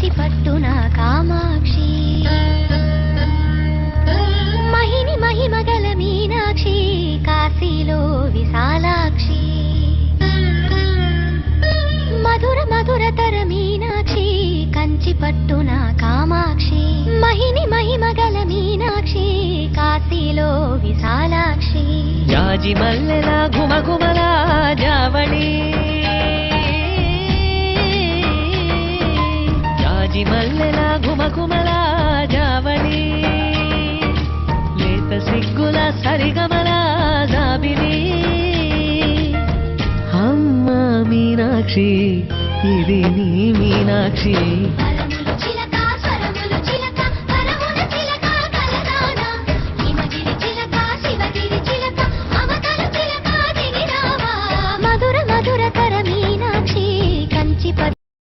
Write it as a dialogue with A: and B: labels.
A: కంచి పట్టున కామాక్షి మహిని మహిమగల మీనాక్షి కాశీలో విశాలాక్షి మధుర మధురతర మీనాక్షి కంచి పట్టున కామాక్షి మహిని మహిమగల మీనాక్షి కాశీలో విశాలాక్షి
B: జాజి మల్లెల ఘుమఘుమల జావళి జాజి మల్లెల ఘుమఘుమల జావళి లేత సిగ్గుల సరిగమల జాబిలి అమ్మ మీనాక్షి ఇది నీ మీనాక్షి